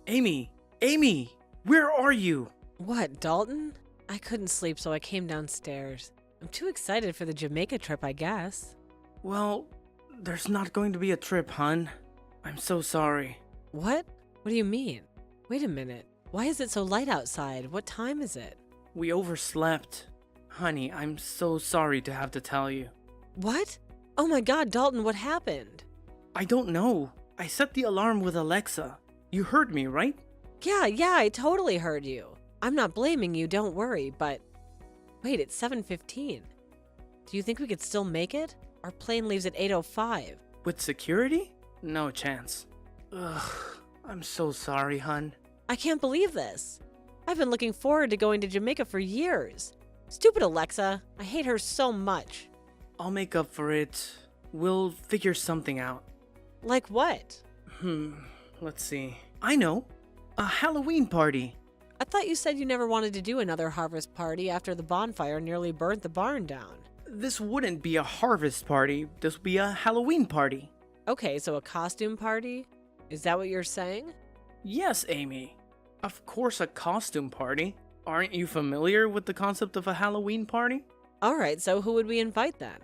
Amy! Amy! Where are you? What, Dalton? I couldn't sleep, so I came downstairs. I'm too excited for the Jamaica trip, I guess. Well, there's not going to be a trip, hun. I'm so sorry. What? What do you mean? Wait a minute. Why is it so light outside? What time is it? We overslept. Honey, I'm so sorry to have to tell you. What? Oh my god, Dalton, what happened? I don't know. I set the alarm with Alexa. You heard me, right? Yeah, I totally heard you. I'm not blaming you, don't worry, but... Wait, it's 7:15. Do you think we could still make it? Our plane leaves at 8:05. With security? No chance. Ugh, I'm so sorry, hun. I can't believe this. I've been looking forward to going to Jamaica for years. Stupid Alexa. I hate her so much. I'll make up for it. We'll figure something out. Like what? Let's see. I know. A Halloween party. I thought you said you never wanted to do another harvest party after the bonfire nearly burnt the barn down. This wouldn't be a harvest party. This would be a Halloween party. Okay, so a costume party? Is that what you're saying? Yes, Amy. Of course, a costume party. Aren't you familiar with the concept of a Halloween party? Alright, so who would we invite then?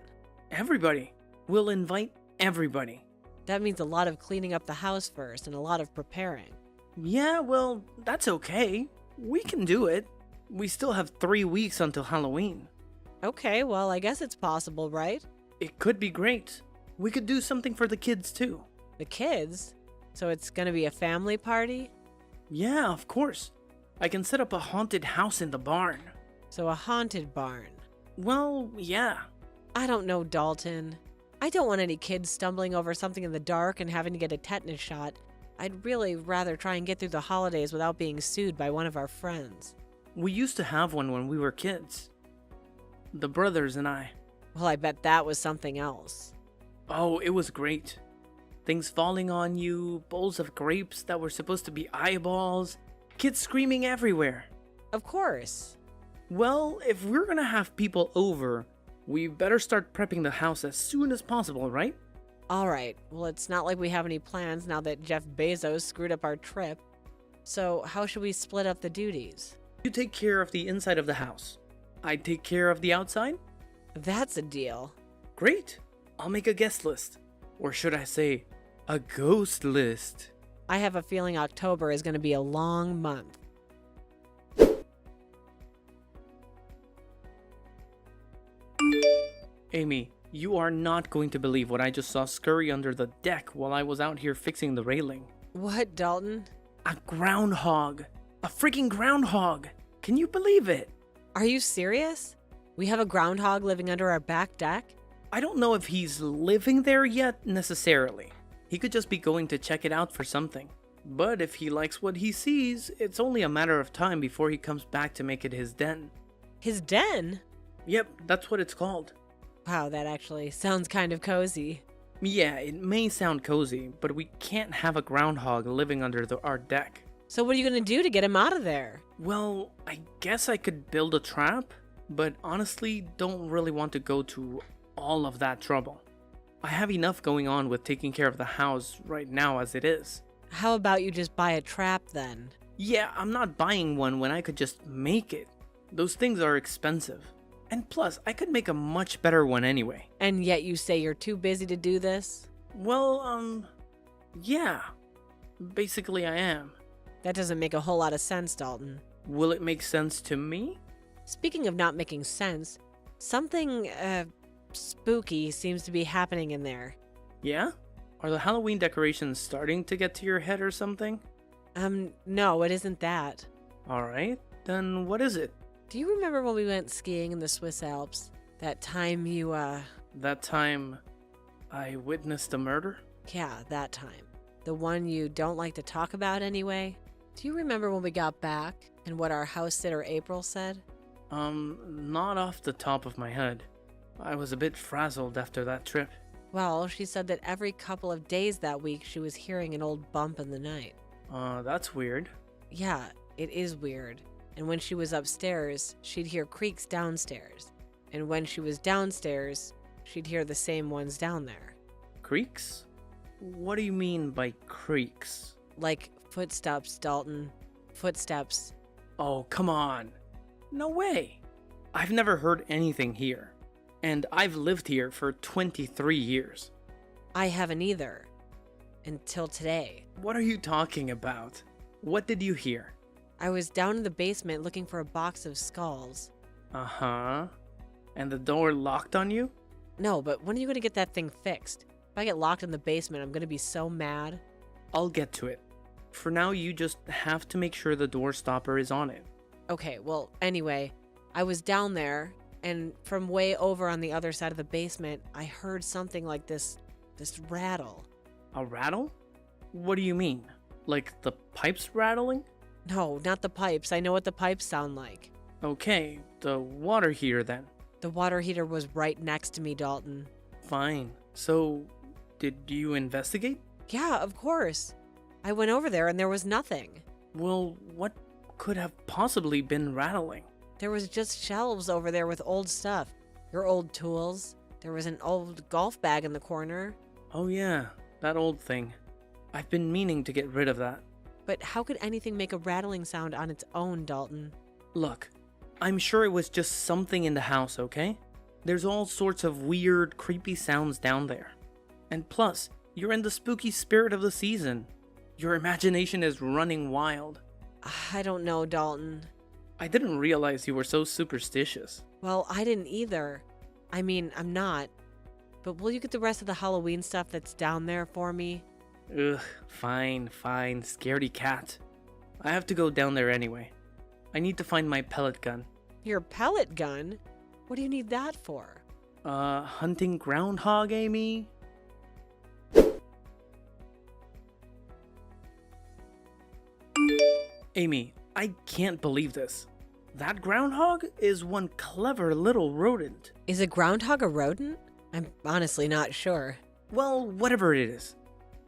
Everybody. We'll invite everybody. That means a lot of cleaning up the house first and a lot of preparing. Yeah, well, that's okay. We can do it. We still have 3 weeks until Halloween. Okay, well, I guess it's possible, right? It could be great. We could do something for the kids too. The kids? So it's gonna be a family party? Yeah, of course. I can set up a haunted house in the barn. So a haunted barn. Well, yeah. I don't know, Dalton. I don't want any kids stumbling over something in the dark and having to get a tetanus shot. I'd really rather try and get through the holidays without being sued by one of our friends. We used to have one when we were kids. The brothers and I. Well, I bet that was something else. Oh, it was great. Things falling on you, bowls of grapes that were supposed to be eyeballs, kids screaming everywhere. Of course. Well, if we're gonna have people over, we better start prepping the house as soon as possible, right? Alright, well, it's not like we have any plans now that Jeff Bezos screwed up our trip. So, how should we split up the duties? You take care of the inside of the house. I take care of the outside? That's a deal. Great. I'll make a guest list. Or should I say, a ghost list. I have a feeling October is going to be a long month. Amy, you are not going to believe what I just saw scurry under the deck while I was out here fixing the railing. What, Dalton? A groundhog. A freaking groundhog. Can you believe it? Are you serious? We have a groundhog living under our back deck? I don't know if he's living there yet necessarily. He could just be going to check it out for something. But if he likes what he sees, it's only a matter of time before he comes back to make it his den. His den? Yep, that's what it's called. Wow, that actually sounds kind of cozy. Yeah, it may sound cozy, but we can't have a groundhog living under our deck. So what are you going to do to get him out of there? Well, I guess I could build a trap, but honestly don't really want to go to all of that trouble. I have enough going on with taking care of the house right now as it is. How about you just buy a trap then? Yeah, I'm not buying one when I could just make it. Those things are expensive. And plus, I could make a much better one anyway. And yet you say you're too busy to do this? Well, yeah. Basically I am. That doesn't make a whole lot of sense, Dalton. Will it make sense to me? Speaking of not making sense, something, spooky seems to be happening in there. Yeah? Are the Halloween decorations starting to get to your head or something? No, it isn't that. Alright, then what is it? Do you remember when we went skiing in the Swiss Alps? That time you, That time I witnessed a murder? Yeah, that time. The one you don't like to talk about anyway? Do you remember when we got back and what our house sitter April said? Not off the top of my head. I was a bit frazzled after that trip. Well, she said that every couple of days that week she was hearing an old bump in the night. That's weird. Yeah, it is weird. And when she was upstairs, she'd hear creaks downstairs. And when she was downstairs, she'd hear the same ones down there. Creaks? What do you mean by creaks? Like Footsteps, Dalton. Footsteps. Oh, come on. No way. I've never heard anything here. And I've lived here for 23 years. I haven't either. Until today. What are you talking about? What did you hear? I was down in the basement looking for a box of skulls. Uh-huh. And the door locked on you? No, but when are you going to get that thing fixed? If I get locked in the basement, I'm going to be so mad. I'll get to it. For now, you just have to make sure the door stopper is on it. Okay, well, anyway, I was down there, and from way over on the other side of the basement, I heard something like this rattle. A rattle? What do you mean? Like the pipes rattling? No, not the pipes. I know what the pipes sound like. Okay, the water heater then. The water heater was right next to me, Dalton. Fine. So, did you investigate? Yeah, of course. I went over there and there was nothing. Well, what could have possibly been rattling? There was just shelves over there with old stuff. Your old tools. There was an old golf bag in the corner. Oh yeah, that old thing. I've been meaning to get rid of that. But how could anything make a rattling sound on its own, Dalton? Look, I'm sure it was just something in the house, okay? There's all sorts of weird, creepy sounds down there. And plus, you're in the spooky spirit of the season. Your imagination is running wild. I don't know, Dalton. I didn't realize you were so superstitious. Well, I didn't either. I mean, I'm not. But will you get the rest of the Halloween stuff that's down there for me? Ugh, fine, scaredy cat. I have to go down there anyway. I need to find my pellet gun. Your pellet gun? What do you need that for? Hunting groundhog, Amy? Amy, I can't believe this. That groundhog is one clever little rodent. Is a groundhog a rodent? I'm honestly not sure. Well, whatever it is.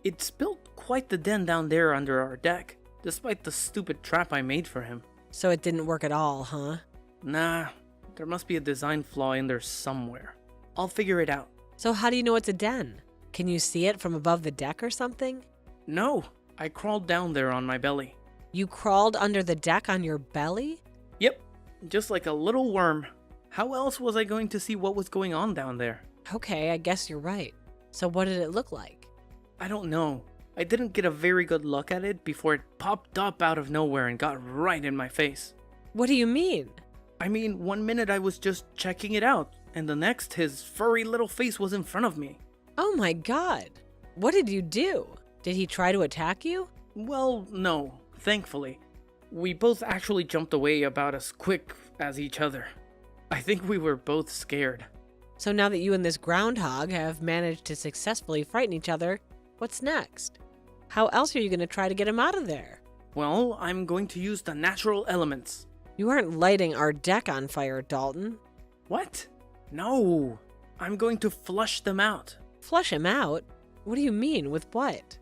It's built quite the den down there under our deck, despite the stupid trap I made for him. So it didn't work at all, huh? Nah, there must be a design flaw in there somewhere. I'll figure it out. So how do you know it's a den? Can you see it from above the deck or something? No, I crawled down there on my belly. You crawled under the deck on your belly? Yep, just like a little worm. How else was I going to see what was going on down there? Okay, I guess you're right. So what did it look like? I don't know. I didn't get a very good look at it before it popped up out of nowhere and got right in my face. What do you mean? I mean, 1 minute I was just checking it out, and the next his furry little face was in front of me. Oh my god. What did you do? Did he try to attack you? Well, no, thankfully. We both actually jumped away about as quick as each other. I think we were both scared. So now that you and this groundhog have managed to successfully frighten each other, what's next? How else are you going to try to get him out of there? Well, I'm going to use the natural elements. You aren't lighting our deck on fire, Dalton. What? No, I'm going to flush them out. Flush him out? What do you mean, with what?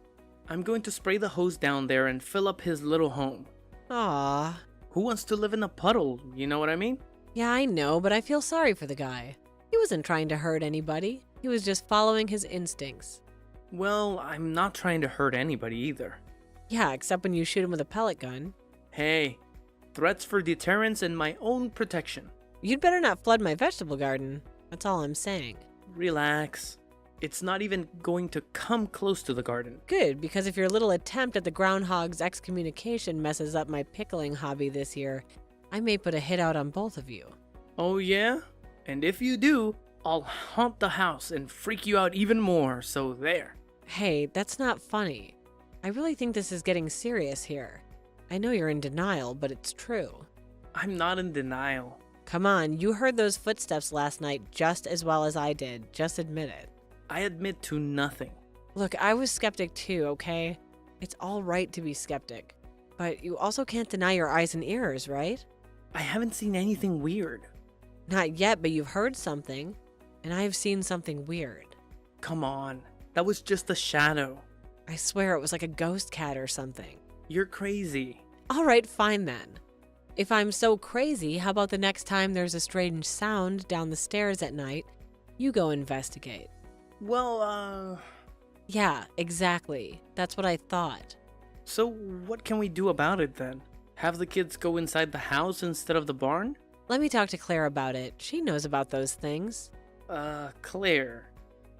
I'm going to spray the hose down there and fill up his little home. Ah. Who wants to live in a puddle, you know what I mean? Yeah, I know, but I feel sorry for the guy. He wasn't trying to hurt anybody. He was just following his instincts. Well, I'm not trying to hurt anybody either. Yeah, except when you shoot him with a pellet gun. Hey, threats for deterrence and my own protection. You'd better not flood my vegetable garden. That's all I'm saying. Relax. It's not even going to come close to the garden. Good, because if your little attempt at the groundhog's excommunication messes up my pickling hobby this year, I may put a hit out on both of you. Oh yeah? And if you do, I'll haunt the house and freak you out even more, so there. Hey, that's not funny. I really think this is getting serious here. I know you're in denial, but it's true. I'm not in denial. Come on, you heard those footsteps last night just as well as I did. Just admit it. I admit to nothing. Look, I was skeptic too, okay? It's all right to be skeptic. But you also can't deny your eyes and ears, right? I haven't seen anything weird. Not yet, but you've heard something. And I have seen something weird. Come on, that was just a shadow. I swear it was like a ghost cat or something. You're crazy. All right, fine then. If I'm so crazy, how about the next time there's a strange sound down the stairs at night, you go investigate? Well, Yeah, exactly. That's what I thought. So what can we do about it then? Have the kids go inside the house instead of the barn? Let me talk to Claire about it. She knows about those things. Claire.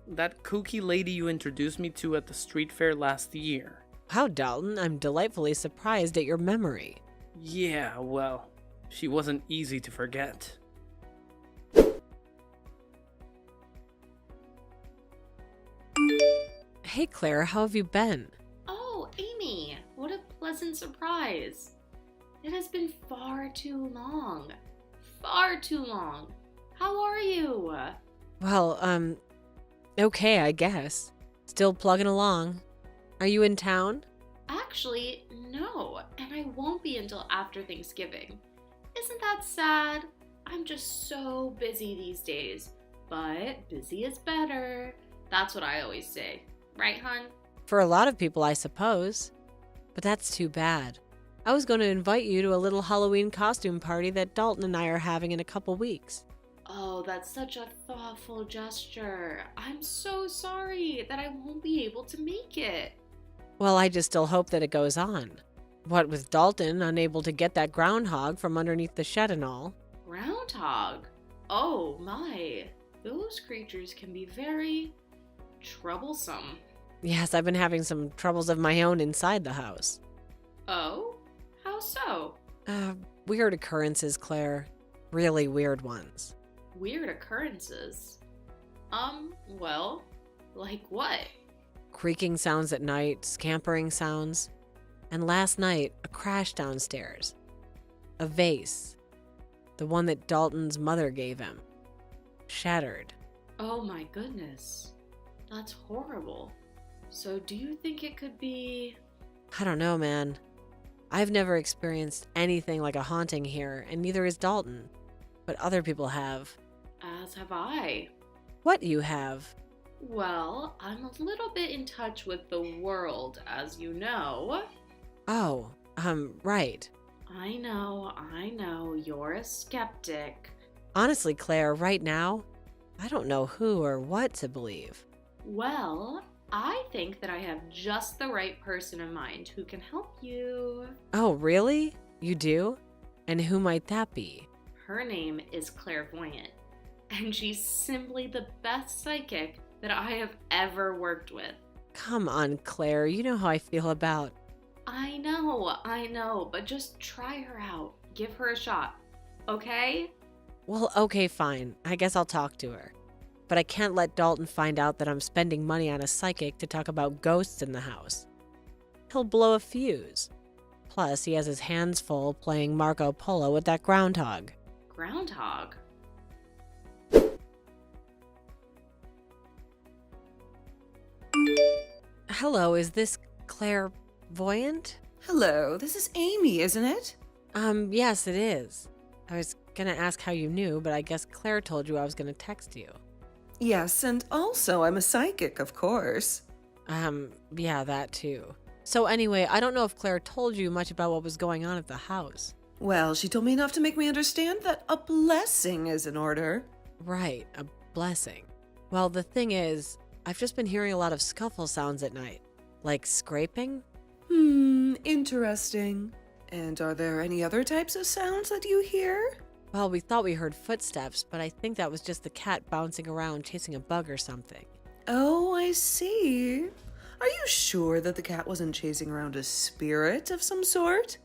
That kooky lady you introduced me to at the street fair last year. Wow, Dalton, I'm delightfully surprised at your memory. Yeah, well, she wasn't easy to forget. Hey, Claire, how have you been? Oh, Amy, what a pleasant surprise. It has been far too long. Far too long. How are you? Well, okay, I guess. Still plugging along. Are you in town? Actually, no, and I won't be until after Thanksgiving. Isn't that sad? I'm just so busy these days, but busy is better. That's what I always say. Right, hun? For a lot of people, I suppose. But that's too bad. I was going to invite you to a little Halloween costume party that Dalton and I are having in a couple weeks. Oh, that's such a thoughtful gesture. I'm so sorry that I won't be able to make it. Well, I just still hope that it goes on. What with Dalton unable to get that groundhog from underneath the shed and all. Groundhog? Oh my. Those creatures can be very troublesome. Yes, I've been having some troubles of my own inside the house. Oh? How so? Weird occurrences, Claire. Really weird ones. Weird occurrences? Well, like what? Creaking sounds at night, scampering sounds. And last night, a crash downstairs. A vase. The one that Dalton's mother gave him. Shattered. Oh my goodness. That's horrible. So do you think it could be... I don't know, man. I've never experienced anything like a haunting here, and neither has Dalton. But other people have. As have I. What you have? Well, I'm a little bit in touch with the world, as you know. Oh, right. I know, you're a skeptic. Honestly, Claire, right now, I don't know who or what to believe. Well, I think that I have just the right person in mind who can help you. Oh, really? You do? And who might that be? Her name is Clairvoyant, and she's simply the best psychic that I have ever worked with. Come on, Claire, you know how I feel about... I know, but just try her out. Give her a shot, okay? Well, okay, fine. I guess I'll talk to her. But I can't let Dalton find out that I'm spending money on a psychic to talk about ghosts in the house. He'll blow a fuse. Plus, he has his hands full playing Marco Polo with that groundhog. Groundhog? Hello, is this Clairvoyant? Hello, this is Amy, isn't it? Yes, it is. I was gonna ask how you knew, but I guess Claire told you I was gonna text you. Yes, and also I'm a psychic, of course. Yeah, that too. So anyway, I don't know if Claire told you much about what was going on at the house. Well, she told me enough to make me understand that a blessing is in order. Right, a blessing. Well, the thing is, I've just been hearing a lot of scuffle sounds at night. Like scraping? Interesting. And are there any other types of sounds that you hear? Well, we thought we heard footsteps, but I think that was just the cat bouncing around chasing a bug or something. Oh, I see. Are you sure that the cat wasn't chasing around a spirit of some sort?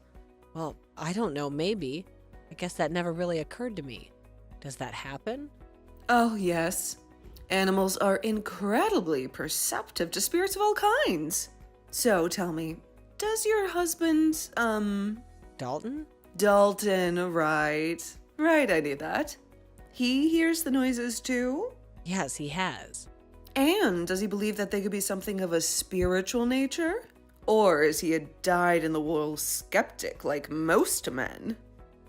Well, I don't know, maybe. I guess that never really occurred to me. Does that happen? Oh, yes. Animals are incredibly perceptive to spirits of all kinds. So tell me, does your husband, Dalton? Dalton, right. Right, I knew that. He hears the noises too? Yes, he has. And does he believe that they could be something of a spiritual nature? Or is he a dyed-in-the-wool skeptic like most men?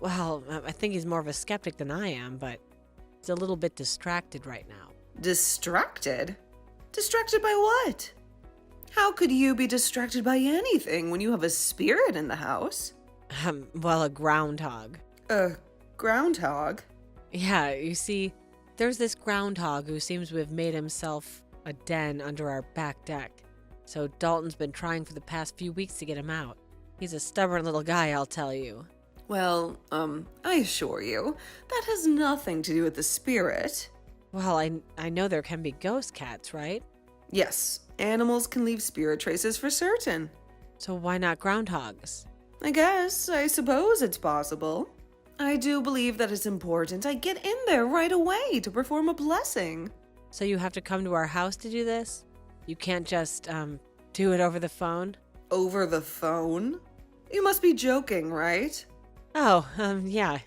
Well, I think he's more of a skeptic than I am, but he's a little bit distracted right now. Distracted? Distracted by what? How could you be distracted by anything when you have a spirit in the house? Well, a groundhog. A groundhog? Yeah, you see, there's this groundhog who seems to have made himself a den under our back deck. So Dalton's been trying for the past few weeks to get him out. He's a stubborn little guy, I'll tell you. Well, I assure you, that has nothing to do with the spirit. Well, I know there can be ghost cats, right? Yes, animals can leave spirit traces for certain. So why not groundhogs? I suppose it's possible. I do believe that it's important I get in there right away to perform a blessing. So you have to come to our house to do this? You can't just, do it over the phone? Over the phone? You must be joking, right? Oh, yeah.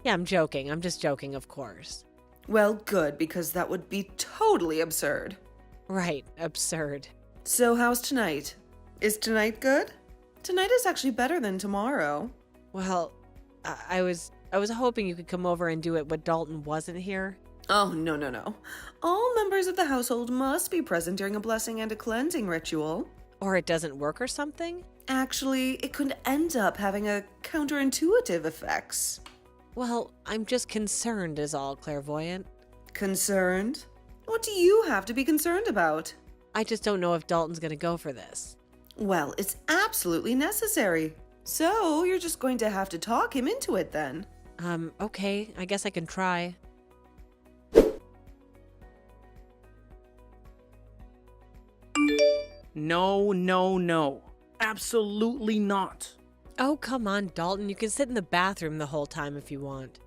Yeah, I'm joking. I'm just joking, of course. Well, good, because that would be totally absurd. Right, absurd. So how's tonight? Is tonight good? Tonight is actually better than tomorrow. Well, I was hoping you could come over and do it when Dalton wasn't here. Oh, no. All members of the household must be present during a blessing and a cleansing ritual. Or it doesn't work or something? Actually, it could end up having a counterintuitive effects. Well, I'm just concerned is all, clairvoyant. Concerned? What do you have to be concerned about? I just don't know if Dalton's gonna go for this. Well, it's absolutely necessary. So, you're just going to have to talk him into it then. Okay, I guess I can try. No. Absolutely not. Oh, come on, Dalton. You can sit in the bathroom the whole time if you want.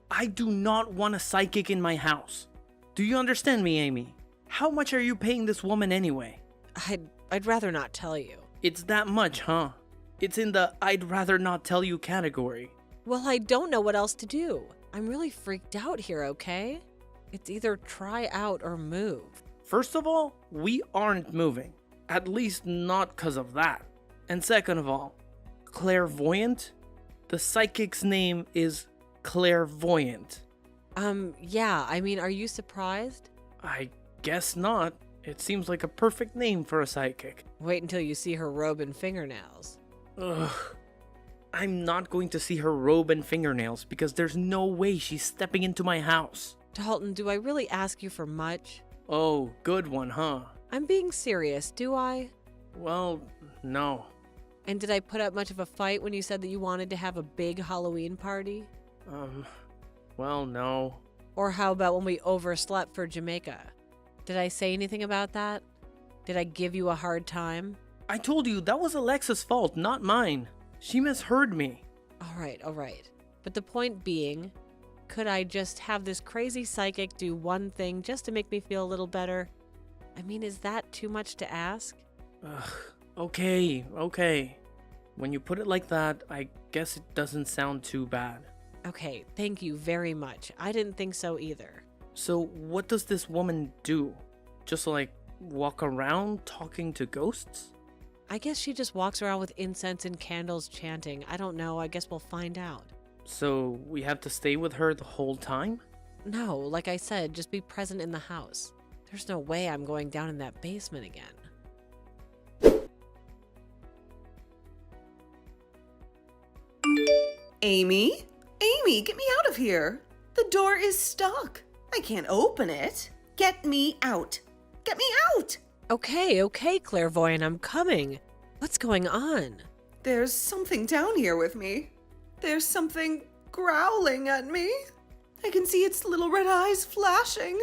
I do not want a psychic in my house. Do you understand me, Amy? How much are you paying this woman anyway? I'd rather not tell you. It's that much, huh? It's in the I'd rather not tell you category. Well, I don't know what else to do. I'm really freaked out here, okay? It's either try out or move. First of all, we aren't moving. At least not because of that. And second of all, clairvoyant? The psychic's name is Clairvoyant. Yeah, I mean, are you surprised? I guess not. It seems like a perfect name for a psychic. Wait until you see her robe and fingernails. Ugh. I'm not going to see her robe and fingernails because there's no way she's stepping into my house. Dalton, do I really ask you for much? Oh, good one, huh? I'm being serious, do I? Well, no. And did I put up much of a fight when you said that you wanted to have a big Halloween party? Well, no. Or how about when we overslept for Jamaica? Did I say anything about that? Did I give you a hard time? I told you that was Alexa's fault, not mine. She misheard me. All right. But the point being, could I just have this crazy psychic do one thing just to make me feel a little better? I mean, is that too much to ask? Ugh. Okay. When you put it like that, I guess it doesn't sound too bad. Okay, thank you very much. I didn't think so either. So, what does this woman do? Just like walk around talking to ghosts? I guess she just walks around with incense and candles chanting. I don't know. I guess we'll find out. So, we have to stay with her the whole time? No, like I said, just be present in the house. There's no way I'm going down in that basement again. Amy, get me out of here. The door is stuck. I can't open it. Get me out. Get me out. Okay, clairvoyant, I'm coming. What's going on? There's something down here with me. There's something growling at me. I can see its little red eyes flashing.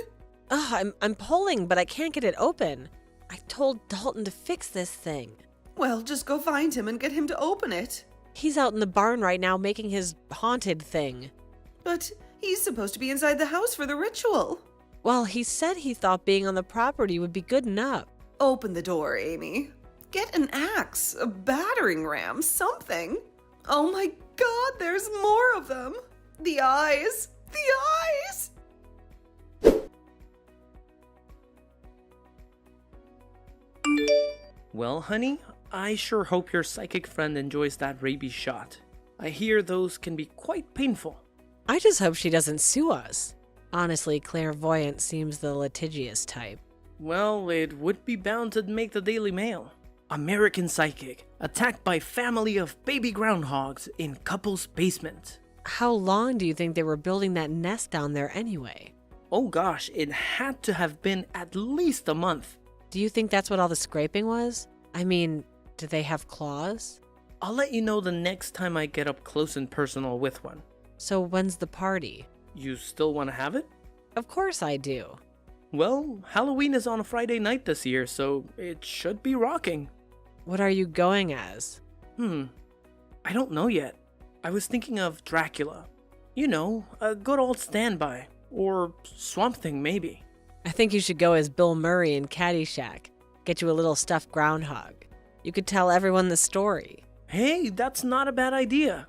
I'm pulling, but I can't get it open. I told Dalton to fix this thing. Well, just go find him and get him to open it. He's out in the barn right now making his haunted thing. But he's supposed to be inside the house for the ritual. Well, he said he thought being on the property would be good enough. Open the door, Amy. Get an axe, a battering ram, something. Oh my God, there's more of them. The eyes. Well, honey, I sure hope your psychic friend enjoys that rabies shot. I hear those can be quite painful. I just hope she doesn't sue us. Honestly, clairvoyant seems the litigious type. Well, it would be bound to make the Daily Mail. American psychic attacked by family of baby groundhogs in couple's basement. How long do you think they were building that nest down there anyway? Oh gosh, it had to have been at least a month. Do you think that's what all the scraping was? I mean, do they have claws? I'll let you know the next time I get up close and personal with one. So when's the party? You still want to have it? Of course I do. Well, Halloween is on a Friday night this year, so it should be rocking. What are you going as? I don't know yet. I was thinking of Dracula. You know, a good old standby. Or Swamp Thing, maybe. I think you should go as Bill Murray in Caddyshack. Get you a little stuffed groundhog. You could tell everyone the story. Hey, that's not a bad idea.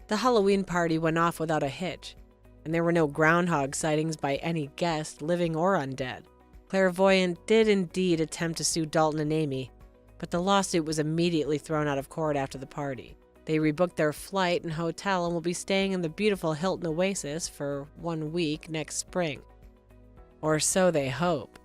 The Halloween party went off without a hitch, and there were no groundhog sightings by any guest, living or undead. Clairvoyant did indeed attempt to sue Dalton and Amy, but the lawsuit was immediately thrown out of court after the party. They rebooked their flight and hotel and will be staying in the beautiful Hilton Oasis for 1 week next spring. Or so they hope.